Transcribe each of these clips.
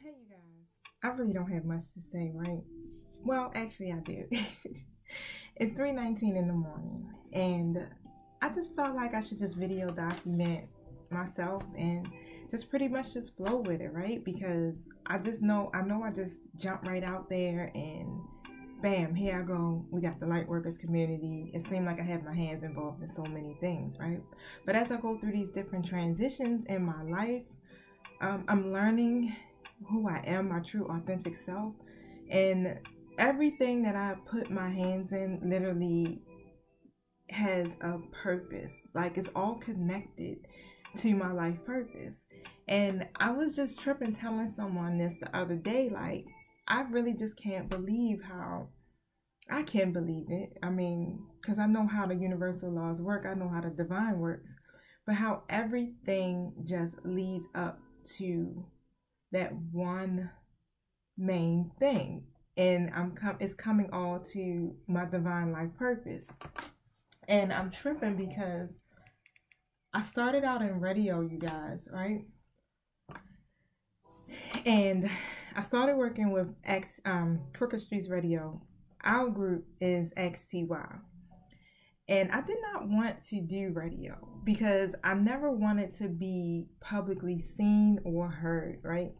Hey, you guys. I really don't have much to say, right? Well, actually, I do. It's 3:19 in the morning, and I just felt like I should just video document myself and just pretty much just flow with it, right? Because I know I just jump right out there and bam, here I go. We got the light workers community. It seemed like I had my hands involved in so many things, right? But as I go through these different transitions in my life, I'm learning who I am, my true authentic self, and everything that I put my hands in literally has a purpose. Like it's all connected to my life purpose. And I was just tripping telling someone this the other day, like I really just can't believe how I can believe it. I mean, because I know how the universal laws work, I know how the divine works, but how everything just leads up to that one main thing. And it's coming all to my divine life purpose. And I'm tripping because I started out in radio, you guys, right? And I started working with Crooked Streets Radio. Our group is XTY. And I did not want to do radio because I never wanted to be publicly seen or heard, right?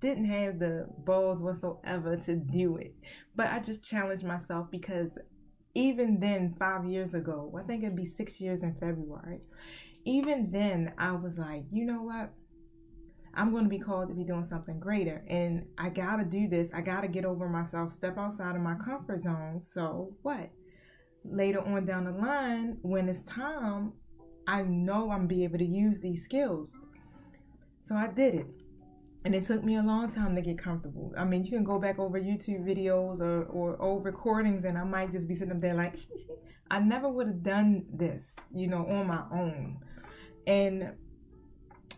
Didn't have the balls whatsoever to do it. But I just challenged myself because even then, 5 years ago, I think it'd be 6 years in February, even then I was like, you know what? I'm going to be called to be doing something greater. And I got to do this. I got to get over myself, step outside of my comfort zone. So what? Later on down the line, when it's time, I know I'm be able to use these skills. So I did it. And it took me a long time to get comfortable. I mean, you can go back over YouTube videos or old recordings and I might just be sitting up there like, I never would have done this, on my own. And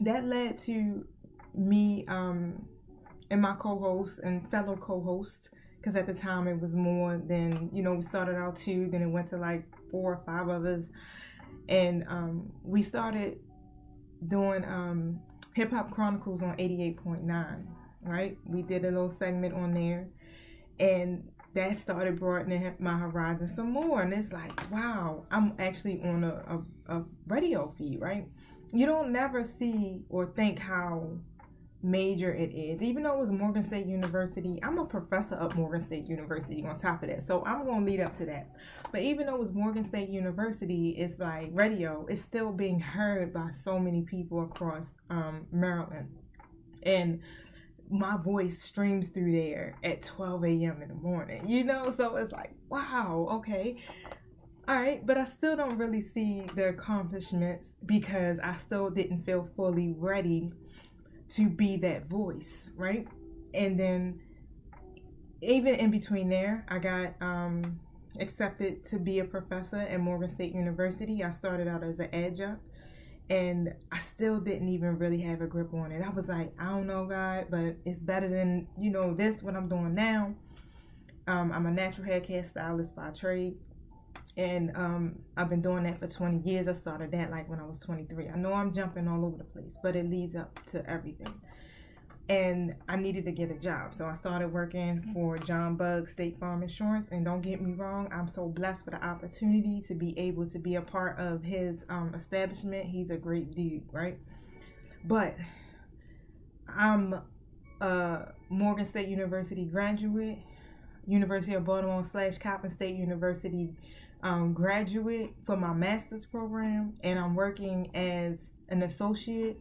that led to me and my co-host and fellow co-host, because at the time it was more than, we started out 2, then it went to like 4 or 5 of us. And we started doing Hip Hop Chronicles on 88.9, right? We did a little segment on there, and that started broadening my horizon some more. And it's like, wow, I'm actually on a radio feed, right? You don't never see or think how major it is. Even though it was Morgan State University, I'm a professor at Morgan State University on top of that, so I'm going to lead up to that. But even though it was Morgan State University, it's like radio is still being heard by so many people across Maryland, and my voice streams through there at 12 a.m. in the morning, so it's like, wow, okay, all right. But I still don't really see the accomplishments because I still didn't feel fully ready to be that voice, right? And then even in between there, I got accepted to be a professor at Morgan State University. I started out as an adjunct, and I still didn't even really have a grip on it. I was like, I don't know, God, but it's better than, this, what I'm doing now. I'm a natural hair care stylist by trade. And I've been doing that for 20 years. I started that like when I was 23. I know I'm jumping all over the place, but it leads up to everything. And I needed to get a job, so I started working for John Bugg State Farm Insurance. And don't get me wrong, I'm so blessed for the opportunity to be able to be a part of his establishment. He's a great dude, right? But I'm a Morgan State University graduate, University of Baltimore / Coppin State University graduate for my master's program, and I'm working as an associate.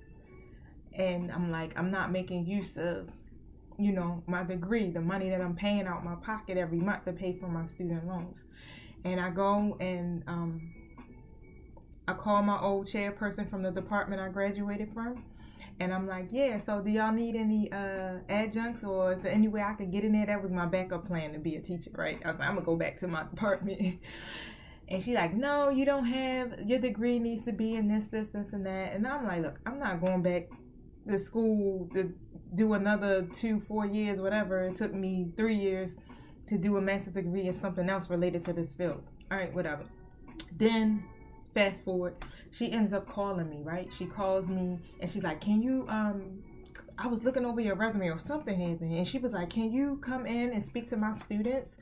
And I'm like, I'm not making use of, my degree, the money that I'm paying out my pocket every month to pay for my student loans. And I go and I call my old chairperson from the department I graduated from. And I'm like, yeah, so do y'all need any adjuncts, or is there any way I could get in there? That was my backup plan, to be a teacher, right? I was like, I'm going to go back to my department. And she's like, no, you don't have, your degree needs to be in this, and that. And I'm like, look, I'm not going back to school to do another 2-4 years, whatever. It took me 3 years to do a master's degree in something else related to this field. All right, whatever. Then fast forward, she ends up calling me, right? She calls me and she's like, can you I was looking over your resume or something happened. And she was like, can you come in and speak to my students?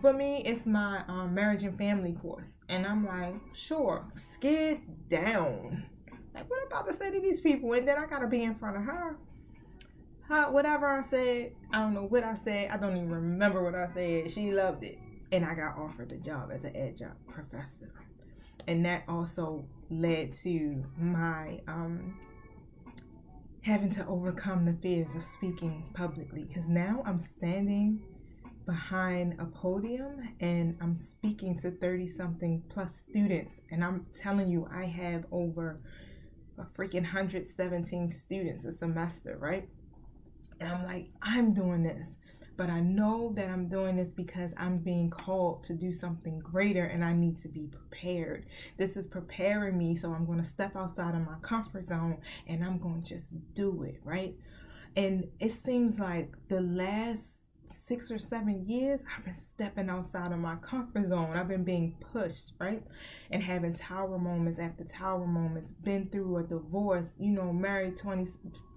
For me, it's my marriage and family course. And I'm like, sure, scared down. Like, what I'm about to say to these people? And then I got to be in front of her. Whatever I said, I don't know what I said. I don't even remember what I said. She loved it. And I got offered the job as an adjunct professor. And that also led to my having to overcome the fears of speaking publicly. Because now I'm standing behind a podium and I'm speaking to 30-something plus students. And I'm telling you, I have over a freaking 117 students a semester, right? And I'm like, I'm doing this, but I know that I'm doing this because I'm being called to do something greater and I need to be prepared. This is preparing me, so I'm going to step outside of my comfort zone and I'm going to just do it, right? And it seems like the last 6 or 7 years, I've been stepping outside of my comfort zone. I've been being pushed, right? And having tower moments after tower moments, been through a divorce, you know, married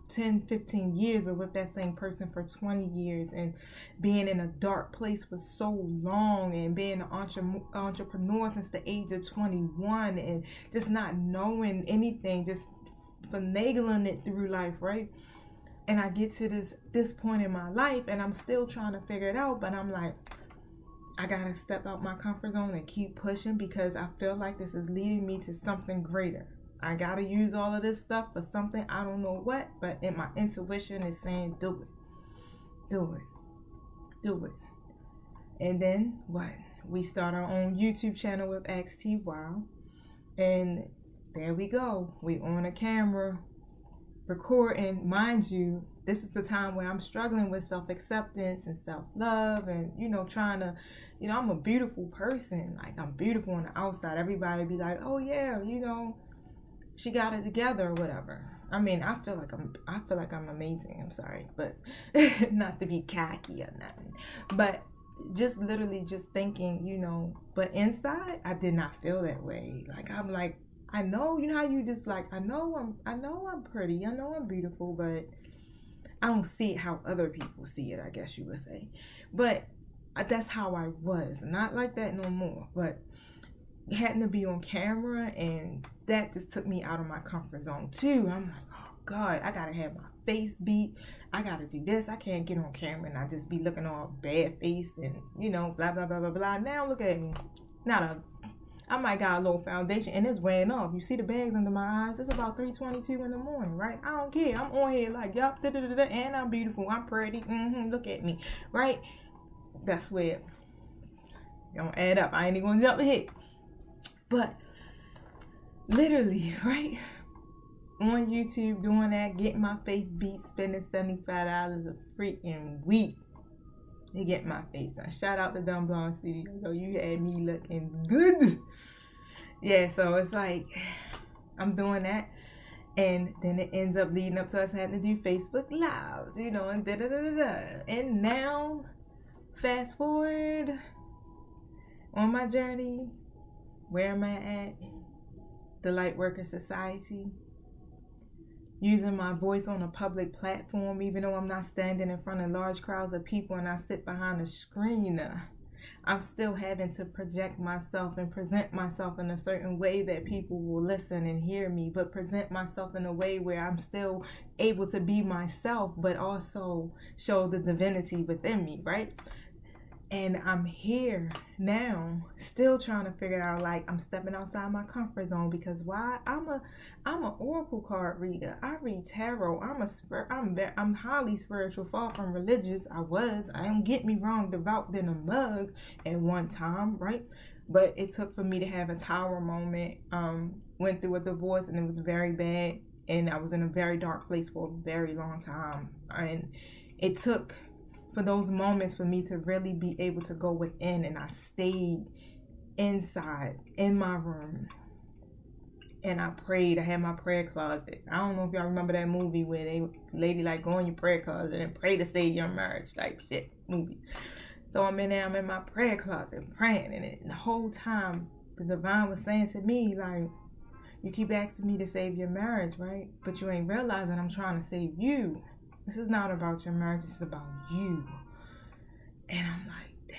10, 15 years, but with that same person for 20 years, and being in a dark place for so long, and being an entrepreneur since the age of 21, and just not knowing anything, just finagling it through life, right? And I get to this point in my life and I'm still trying to figure it out, but I'm like, I gotta step out my comfort zone and keep pushing because I feel like this is leading me to something greater. I gotta use all of this stuff for something, I don't know what, but my intuition is saying, do it. Do it. Do it. And then what? We start our own YouTube channel with XTY. And there we go. We on a camera recording. Mind you, this is the time where I'm struggling with self-acceptance and self-love and, you know, trying to, you know, I'm a beautiful person. Like, I'm beautiful on the outside. Everybody be like, oh yeah, you know, she got it together or whatever. I mean, I feel like I'm amazing. I'm sorry, but not to be cocky or nothing. But just literally just thinking, you know, but inside I did not feel that way. Like, I'm like, I know, you know how you just like, I know I'm pretty, I know I'm beautiful, but I don't see it how other people see it, I guess you would say. But that's how I was. Not like that no more. But having to be on camera, and that just took me out of my comfort zone too. I'm like, oh God, I gotta have my face beat. I gotta do this. I can't get on camera and I just be looking all bad face and, you know, blah, blah, blah, blah, blah. Now look at me. I might got a little foundation and it's wearing off. You see the bags under my eyes? It's about 3:22 in the morning, right? I don't care. I'm on here like, yup, and I'm beautiful. I'm pretty. Look at me, right? That's where it don't add up. I ain't even gonna jump ahead. But literally, right? On YouTube doing that, getting my face beat, spending $75 a freaking week to get my face on. Shout out to Dumb Blonde Studio. So you had me looking good. Yeah, so it's like I'm doing that, and then it ends up leading up to us having to do Facebook Lives, you know, and And now, fast forward on my journey, where am I at? The Lightworker Society. Using my voice on a public platform, even though I'm not standing in front of large crowds of people and I sit behind a screen, I'm still having to project myself and present myself in a certain way that people will listen and hear me, but present myself in a way where I'm still able to be myself, but also show the divinity within me, right? And I'm here now, still trying to figure out, like, I'm stepping outside my comfort zone because why? I'm an oracle card reader. I read tarot. I'm highly spiritual, far from religious. I don't get me wrong, devout than a mug at one time, right? But it took for me to have a tower moment. Went through a divorce and it was very bad, and I was in a very dark place for a very long time, and it took for those moments for me to really be able to go within, and I stayed inside in my room and I prayed. I had my prayer closet. I don't know if y'all remember that movie where they lady like go in your prayer closet and pray to save your marriage type shit movie. So I'm in there, I'm in my prayer closet praying, and the whole time the divine was saying to me, like, you keep asking me to save your marriage, right? But you ain't realizing I'm trying to save you. This is not about your marriage. This is about you. And I'm like, damn.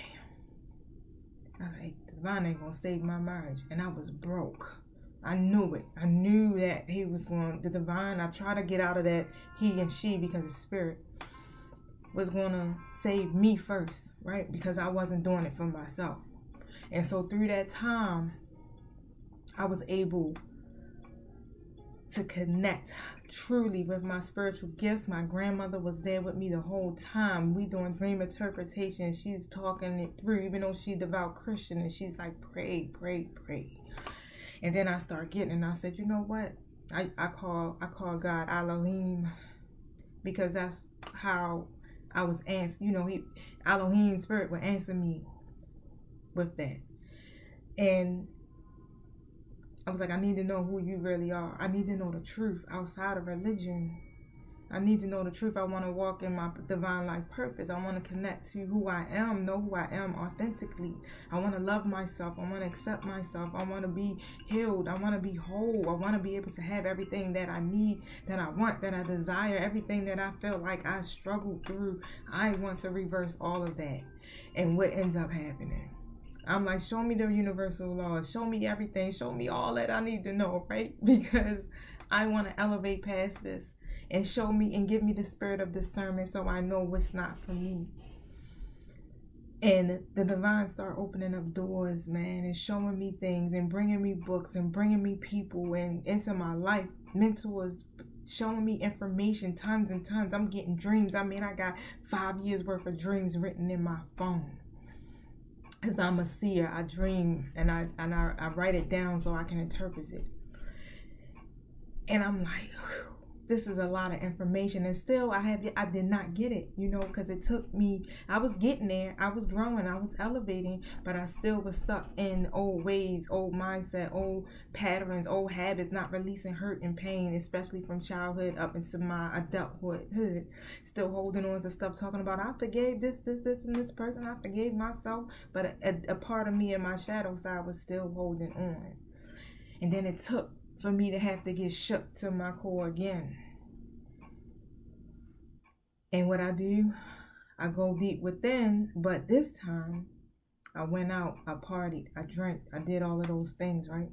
I was like, divine ain't gonna save my marriage. And I was broke. I knew it. I knew that he was going, the divine, I tried to get out of that he and she because the spirit was going to save me first, right? Because I wasn't doing it for myself. And so through that time, I was able to connect truly with my spiritual gifts. My grandmother was there with me the whole time. We doing dream interpretation. She's talking it through, even though she's devout Christian, and she's like, pray, pray, pray. And then I start getting, and I said, you know what? I call God Elohim, because that's how I was answered. You know, Elohim spirit would answer me with that. And I was like, I need to know who you really are. I need to know the truth outside of religion. I need to know the truth. I want to walk in my divine life purpose. I want to connect to who I am, know who I am authentically. I want to love myself. I want to accept myself. I want to be healed. I want to be whole. I want to be able to have everything that I need, that I want, that I desire, everything that I feel like I struggled through. I want to reverse all of that. And what ends up happening? I'm like, show me the universal laws. Show me everything. Show me all that I need to know, right? Because I want to elevate past this. And show me and give me the spirit of discernment so I know what's not for me. And the divine start opening up doors, man, and showing me things and bringing me books and bringing me people and into my life, mentors, showing me information, tons and tons. I'm getting dreams. I mean, I got 5 years worth of dreams written in my phone. Because I'm a seer, I dream and I write it down so I can interpret it. And I'm like, whew, this is a lot of information. And still I did not get it, you know, because it took me, I was getting there, I was growing, I was elevating, but I still was stuck in old ways, old mindset, old patterns, old habits, not releasing hurt and pain, especially from childhood up into my adulthood. Still holding on to stuff, talking about I forgave this, and this person, I forgave myself, but a part of me in my shadow side was still holding on. And then it took for me to have to get shook to my core again. And what I do, I go deep within, but this time I went out, I partied, I drank, I did all of those things, right?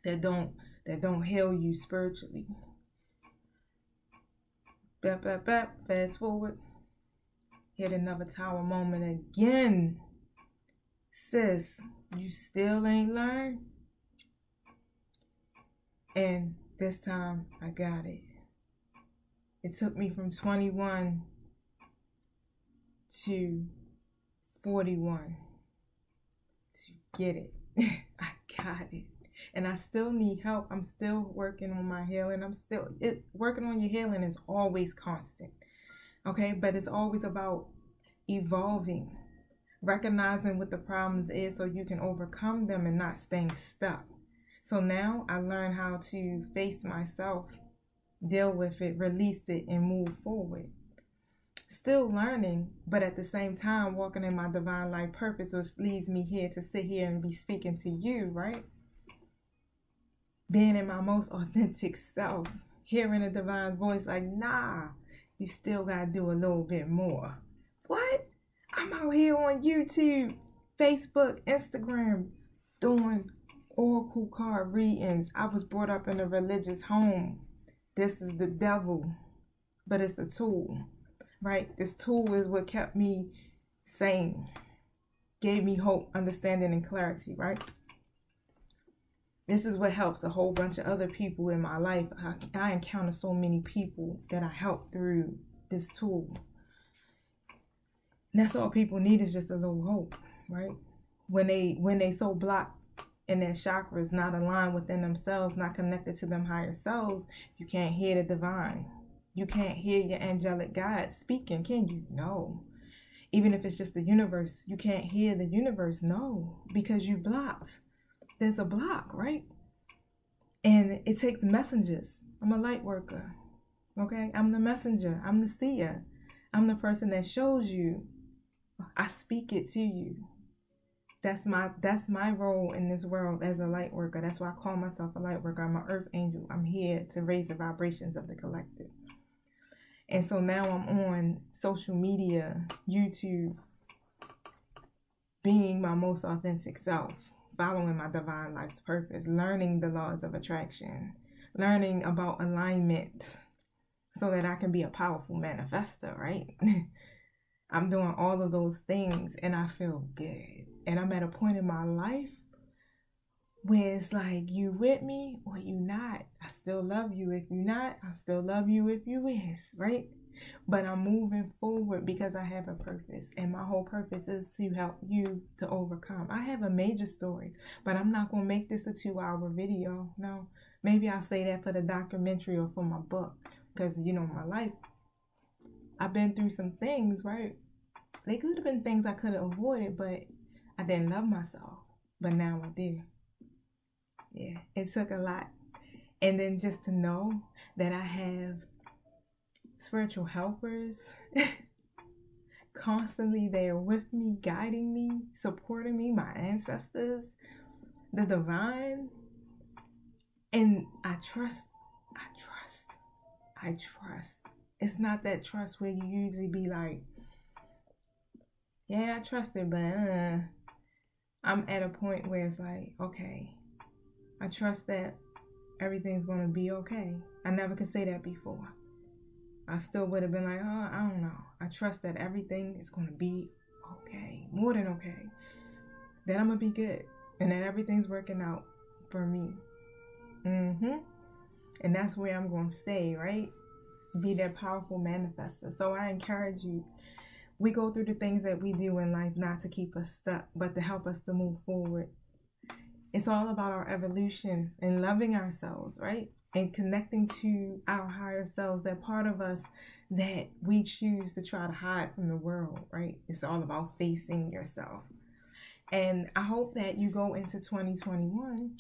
That don't heal you spiritually. Fast forward, hit another tower moment again. Sis, you still ain't learned? And this time I got it. It took me from 21 to 41 to get it. I got it. And I still need help. I'm still working on my healing. Working on your healing is always constant. Okay? But it's always about evolving, recognizing what the problems is so you can overcome them and not staying stuck. So now I learn how to face myself, deal with it, release it, and move forward. Still learning, but at the same time walking in my divine life purpose, which leads me here to sit here and be speaking to you, right? Being in my most authentic self, hearing a divine voice like, nah, you still got to do a little bit more. What? I'm out here on YouTube, Facebook, Instagram, doing oracle card readings. I was brought up in a religious home. This is the devil, but it's a tool, right? This tool is what kept me sane, gave me hope, understanding, and clarity, right? This is what helps a whole bunch of other people in my life. I encounter so many people that I help through this tool. And that's all people need, is just a little hope, right? When they so blocked and their chakras not aligned within themselves, not connected to them higher selves, you can't hear the divine. You can't hear your angelic guide speaking, can you? No. Even if it's just the universe, you can't hear the universe. No, because you blocked. There's a block, right? And it takes messengers. I'm a light worker, okay? I'm the messenger. I'm the seer. I'm the person that shows you. I speak it to you. That's my role in this world as a light worker. That's why I call myself a light worker. I'm an earth angel. I'm here to raise the vibrations of the collective. And so now I'm on social media, YouTube, being my most authentic self, following my divine life's purpose, learning the laws of attraction, learning about alignment so that I can be a powerful manifester, right? I'm doing all of those things and I feel good. And I'm at a point in my life where it's like, you with me or you not. I still love you. If you not, I still love you if you is, right? But I'm moving forward because I have a purpose. And my whole purpose is to help you to overcome. I have a major story, but I'm not going to make this a 2-hour video. No, maybe I'll say that for the documentary or for my book. Because, you know, my life, I've been through some things, right? They could have been things I could have avoided, but I didn't love myself. But now I do. Yeah, it took a lot. And then just to know that I have spiritual helpers constantly there with me, guiding me, supporting me, my ancestors, the divine. And I trust. It's not that trust where you usually be like, yeah, I trust it, but I'm at a point where it's like, okay, I trust that everything's going to be okay. I never could say that before. I still would have been like, oh, I don't know. I trust that everything is going to be okay, more than okay. That I'm going to be good and that everything's working out for me. And that's where I'm going to stay, right? Be that powerful manifester. So I encourage you. We go through the things that we do in life not to keep us stuck, but to help us to move forward. It's all about our evolution and loving ourselves, right? And connecting to our higher selves, that part of us that we choose to try to hide from the world, right? It's all about facing yourself. And I hope that you go into 2021.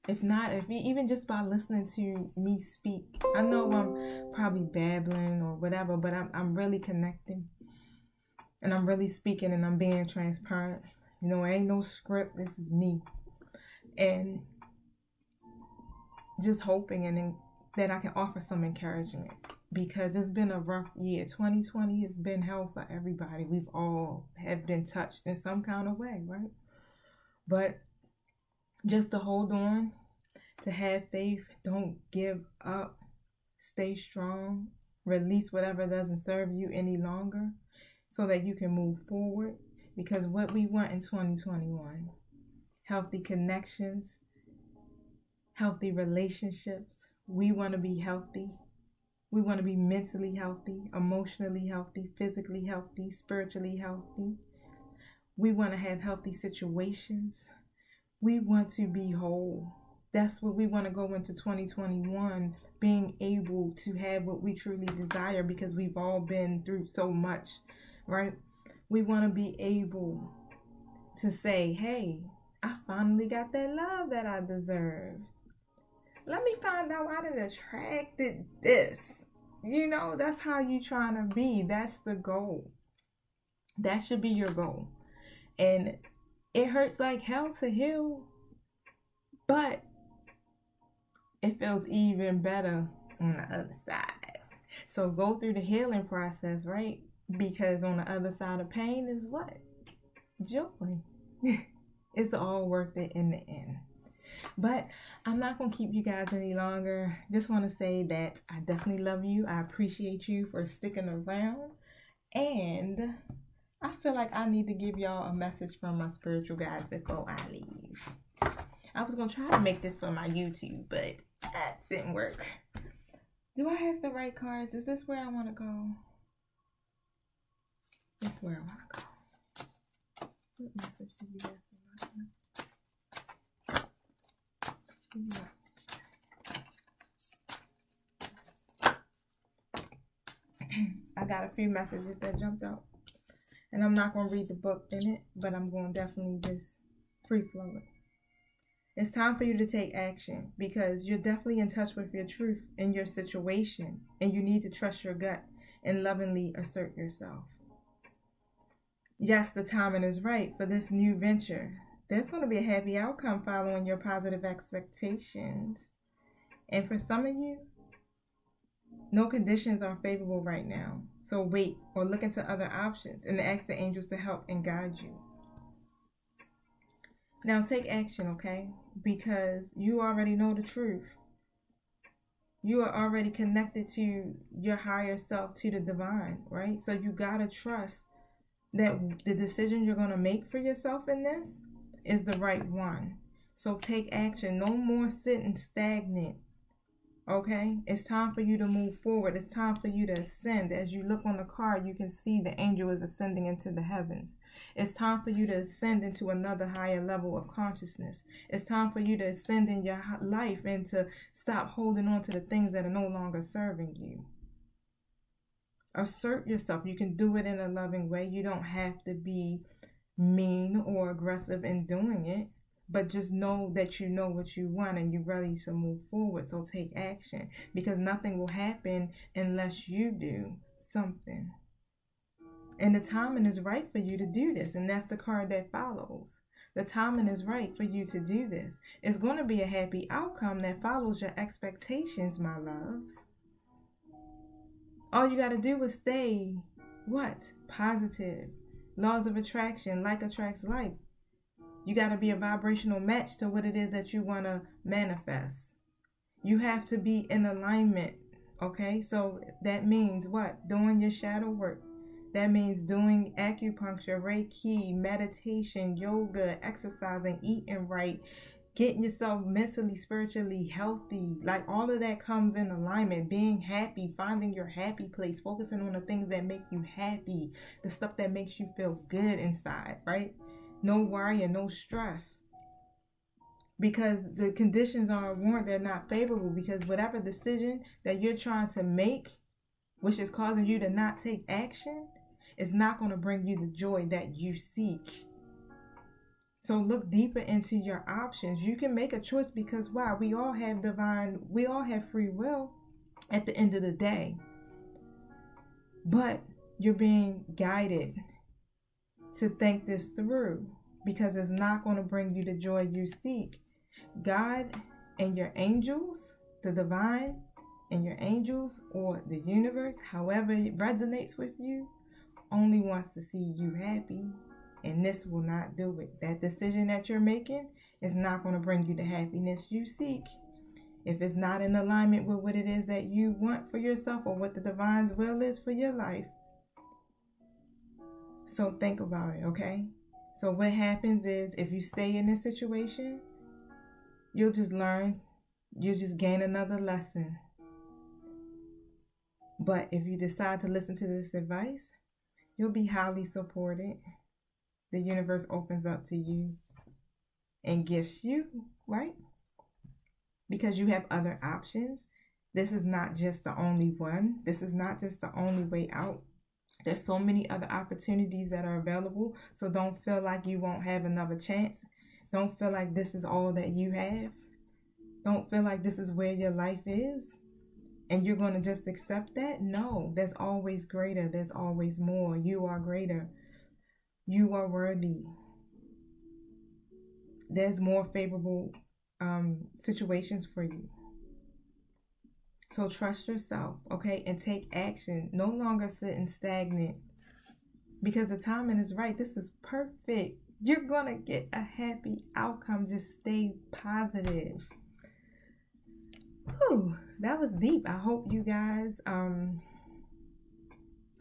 If not, if you, even just by listening to me speak, I know I'm probably babbling or whatever, but I'm really connecting. And I'm really speaking and I'm being transparent. You know, it ain't no script. This is me. And just hoping and that I can offer some encouragement, because it's been a rough year. 2020 has been hell for everybody. We've all have been touched in some kind of way, right? But just to hold on, to have faith, don't give up, stay strong, release whatever doesn't serve you any longer so that you can move forward. Because what we want in 2021, healthy connections, healthy relationships. We want to be healthy. We want to be mentally healthy, emotionally healthy, physically healthy, spiritually healthy. We want to have healthy situations. We want to be whole. That's what we want to go into 2021, being able to have what we truly desire, because we've all been through so much, right? We want to be able to say, hey, I finally got that love that I deserve. Let me find out why it attracted this. You know, that's how you trying to be. That's the goal. That should be your goal. And it hurts like hell to heal, but it feels even better on the other side. So go through the healing process, right? Because on the other side of pain is what? Joy. It's all worth it in the end. But I'm not going to keep you guys any longer. Just want to say that I definitely love you. I appreciate you for sticking around. And I feel like I need to give y'all a message from my spiritual guides before I leave. I was going to try to make this for my YouTube, but that didn't work. Do I have the right cards? Is this where I want to go? This is where I want to go. What message did you have for my I got a few messages that jumped out, and I'm not going to read the book in it, but I'm going to definitely just free flow it. It's time for you to take action, because you're definitely in touch with your truth in your situation, and you need to trust your gut and lovingly assert yourself. Yes, the timing is right for this new venture. There's going to be a happy outcome following your positive expectations. And for some of you, No conditions are favorable right now. So wait or look into other options and ask the angels to help and guide you. Now take action, okay? Because you already know the truth. You are already connected to your higher self, to the divine, right? So you gotta trust that the decision you're gonna make for yourself in this is the right one. So take action. No more sitting stagnant. Okay? It's time for you to move forward. It's time for you to ascend. As you look on the card, you can see the angel is ascending into the heavens. It's time for you to ascend into another higher level of consciousness. It's time for you to ascend in your life and to stop holding on to the things that are no longer serving you. Assert yourself. You can do it in a loving way. You don't have to be mean or aggressive in doing it. But just know that you know what you want and you're ready to move forward. So take action, because nothing will happen unless you do something. And the timing is right for you to do this. And that's the card that follows. The timing is right for you to do this. It's going to be a happy outcome that follows your expectations, my loves. All you got to do is stay, what? Positive. Laws of attraction, like attracts like. You got to be a vibrational match to what it is that you want to manifest. You have to be in alignment, okay? So that means what? Doing your shadow work. That means doing acupuncture, Reiki, meditation, yoga, exercising, eating right, getting yourself mentally, spiritually healthy. Like all of that comes in alignment. Being happy, finding your happy place, focusing on the things that make you happy, the stuff that makes you feel good inside, right? No worry and no stress, because the conditions are warned, they're not favorable, because whatever decision that you're trying to make, which is causing you to not take action, is not going to bring you the joy that you seek. So look deeper into your options. You can make a choice, because wow, we all have free will at the end of the day, but you're being guided to think this through, because it's not going to bring you the joy you seek. God and your angels, the divine and your angels, or the universe, however it resonates with you, only wants to see you happy, and this will not do it. That decision that you're making is not going to bring you the happiness you seek. If it's not in alignment with what it is that you want for yourself, or what the divine's will is for your life. So think about it, okay? So what happens is, if you stay in this situation, you'll just learn, you'll just gain another lesson. But if you decide to listen to this advice, you'll be highly supported. The universe opens up to you and gifts you, right? Because you have other options. This is not just the only one. This is not just the only way out. There's so many other opportunities that are available. So don't feel like you won't have another chance. Don't feel like this is all that you have. Don't feel like this is where your life is and you're going to just accept that. No, there's always greater. There's always more. You are greater. You are worthy. There's more favorable situations for you. So trust yourself, okay, and take action. No longer sitting stagnant, because the timing is right. This is perfect. You're going to get a happy outcome. Just stay positive. Whew, that was deep. I hope you guys,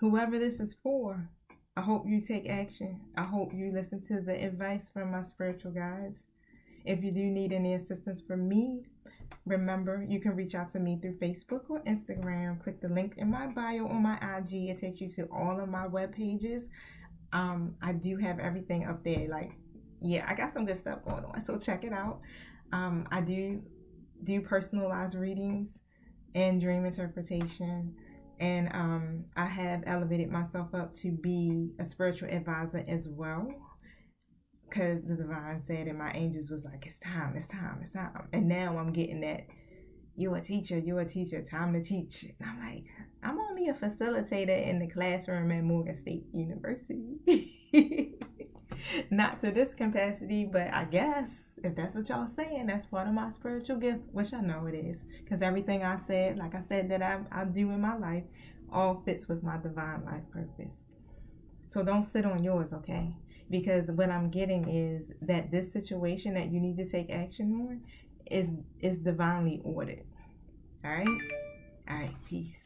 whoever this is for, I hope you take action. I hope you listen to the advice from my spiritual guides. If you do need any assistance from me, remember, you can reach out to me through Facebook or Instagram. Click the link in my bio on my IG. It takes you to all of my web pages. I do have everything up there. Like, yeah, I got some good stuff going on, so check it out. I do personalized readings and dream interpretation. And I have elevated myself up to be a spiritual advisor as well, because the divine said, and my angels was like, it's time, it's time, it's time. And now I'm getting that, you're a teacher, time to teach. And I'm like, I'm only a facilitator in the classroom at Morgan State University. Not to this capacity, but I guess if that's what y'all saying, that's part of my spiritual gifts, which I know it is, because everything I said, like I said, that I do in my life, all fits with my divine life purpose. So don't sit on yours, okay? Because what I'm getting is that this situation that you need to take action on is divinely ordered. All right? All right, peace.